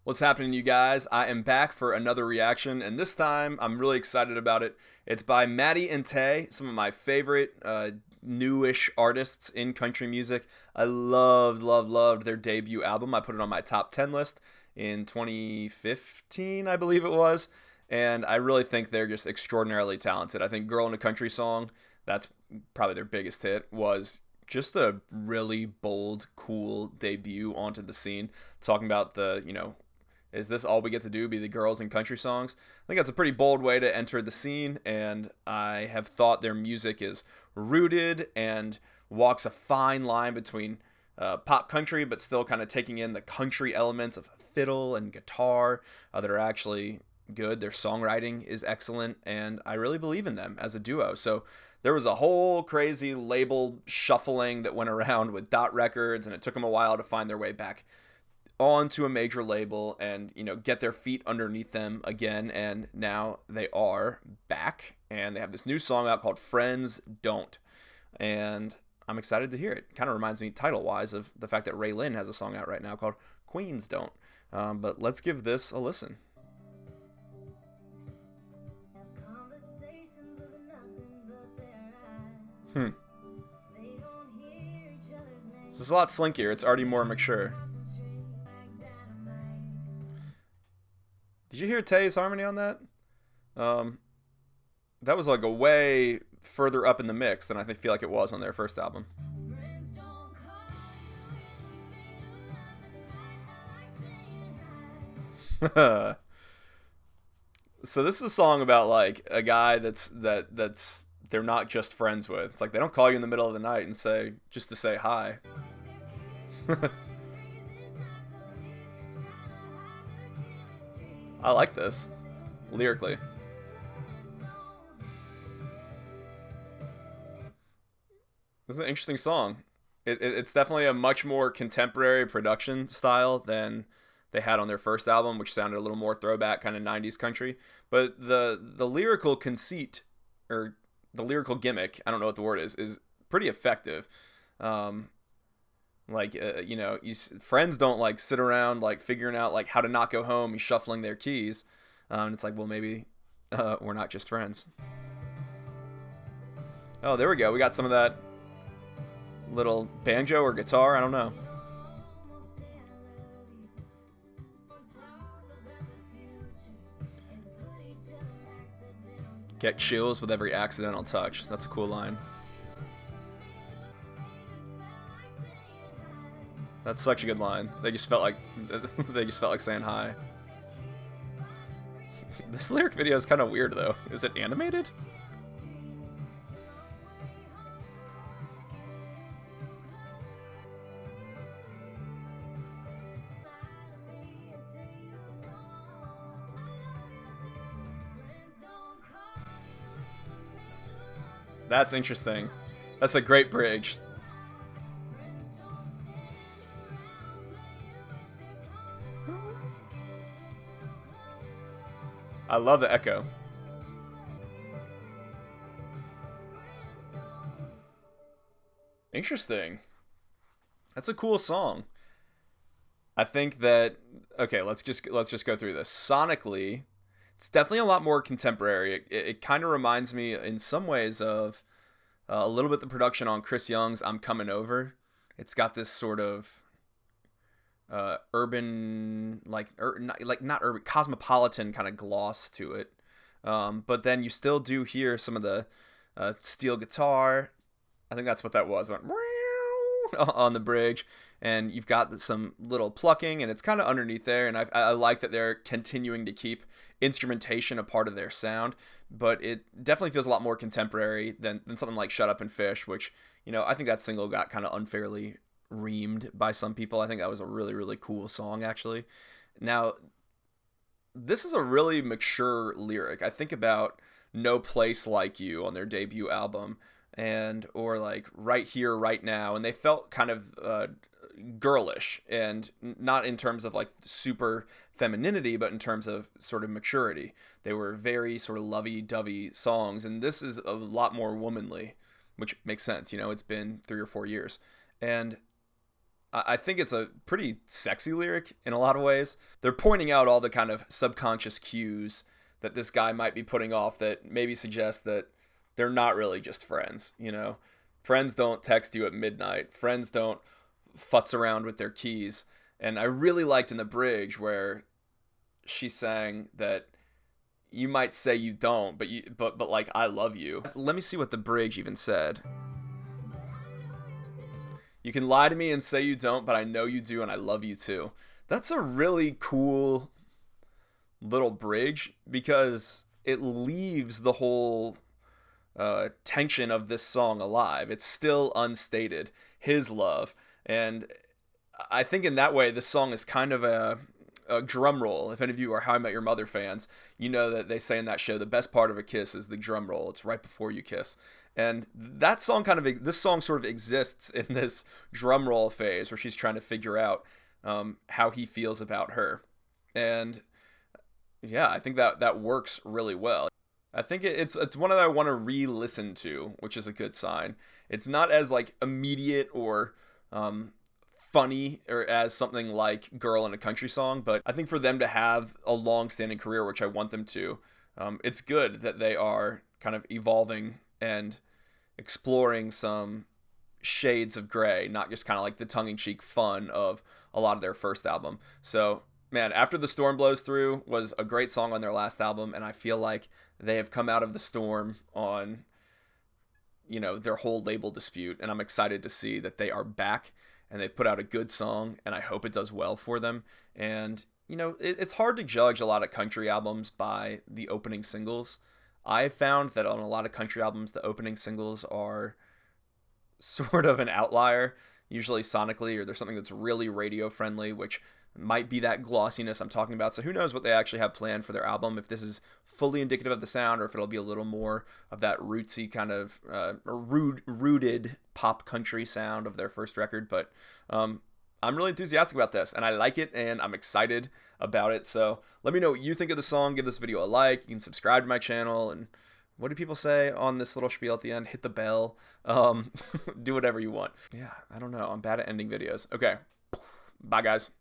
What's happening, you guys? I am back for another reaction, and this time I'm really excited about it. It's by Maddie and Tae, some of my favorite newish artists in country music. I loved their debut album. I put it on my top 10 list in 2015, I believe it was, and I really think they're just extraordinarily talented. I think Girl in a Country Song, that's probably their biggest hit, was just a really bold, cool debut onto the scene, talking about is this all we get to do, be the girls in country songs? I think that's a pretty bold way to enter the scene, and I have thought their music is rooted and walks a fine line between pop country, but still kind of taking in the country elements of fiddle and guitar that are actually good. Their songwriting is excellent, and I really believe in them as a duo. So there was a whole crazy label shuffling that went around with Dot Records, and it took them a while to find their way back onto a major label and get their feet underneath them again, and now they are back and they have this new song out called Friends Don't, and I'm excited to hear it. Kind of reminds me title wise of the fact that Ray Lynn has a song out right now called Queens Don't. But let's give this a listen. This is a lot slinkier. It's already more mature. Did you hear Tae's harmony on that? That was like a way further up in the mix than I feel like it was on their first album. So this is a song about like a guy that's they're not just friends with. It's like they don't call you in the middle of the night and say just to say hi. I like this lyrically. This is an interesting song. It's definitely a much more contemporary production style than they had on their first album, which sounded a little more throwback, kind of 90s country. But the lyrical conceit, or the lyrical gimmick, I don't know what the word is pretty effective. Friends don't like sit around like figuring out like how to not go home, shuffling their keys. And it's like, well, maybe we're not just friends. Oh, there we go. We got some of that little banjo or guitar. I don't know. Get chills with every accidental touch. That's a cool line. That's such a good line. They just felt like saying hi. This lyric video is kind of weird though. Is it animated? That's interesting. That's a great bridge. I love the echo. Interesting. That's a cool song. I think that let's just go through this. Sonically, it's definitely a lot more contemporary. It kind of reminds me in some ways of a little bit the production on Chris Young's "I'm Coming Over." It's got this sort of urban, not urban, cosmopolitan kind of gloss to it. But then you still do hear some of the steel guitar. I think that's what that was. It went on the bridge, and you've got some little plucking, and it's kind of underneath there. And I like that they're continuing to keep instrumentation a part of their sound, but it definitely feels a lot more contemporary than something like "Shut Up and Fish," which I think that single got kind of unfairly reamed by some people. I think that was a really, really cool song, actually. Now, this is a really mature lyric. I think about "No Place Like You" on their debut album, or like "Right Here, Right Now," and they felt kind of girlish, and not in terms of like super femininity, but in terms of sort of maturity. They were very sort of lovey-dovey songs, and this is a lot more womanly, which makes sense. It's been 3 or 4 years, and I think it's a pretty sexy lyric in a lot of ways. They're pointing out all the kind of subconscious cues that this guy might be putting off that maybe suggest that they're not really just friends, you know? Friends don't text you at midnight. Friends don't futz around with their keys. And I really liked in the bridge where she sang that you might say you don't, but like I love you. Let me see what the bridge even said. You can lie to me and say you don't, but I know you do and I love you too. That's a really cool little bridge because it leaves the whole tension of this song alive. It's still unstated, his love. And I think in that way, this song is kind of a drum roll. If any of you are How I Met Your Mother fans, you know that they say in that show the best part of a kiss is the drum roll. It's right before you kiss. And that song this song sort of exists in this drum roll phase where she's trying to figure out how he feels about her. And yeah, I think that works really well. I think it's one that I want to re-listen to, which is a good sign. It's not as like immediate or funny or as something like Girl in a Country Song, but I think for them to have a long-standing career, which I want them to, it's good that they are kind of evolving and exploring some shades of gray, not just kind of like the tongue-in-cheek fun of a lot of their first album. So, man, After the Storm Blows Through was a great song on their last album, and I feel like they have come out of the storm on, you know, their whole label dispute, and I'm excited to see that they are back and they put out a good song, and I hope it does well for them. And, you know, it's hard to judge a lot of country albums by the opening singles. I've found that on a lot of country albums, the opening singles are sort of an outlier, usually sonically, or there's something that's really radio friendly, which might be that glossiness I'm talking about. So who knows what they actually have planned for their album, if this is fully indicative of the sound or if it'll be a little more of that rootsy kind of rooted pop country sound of their first record. But I'm really enthusiastic about this, and I like it, and I'm excited about it. So let me know what you think of the song. Give this video a like. You can subscribe to my channel, and what do people say on this little spiel at the end? Hit the bell. Do whatever you want. Yeah, I don't know. I'm bad at ending videos. Okay. Bye, guys.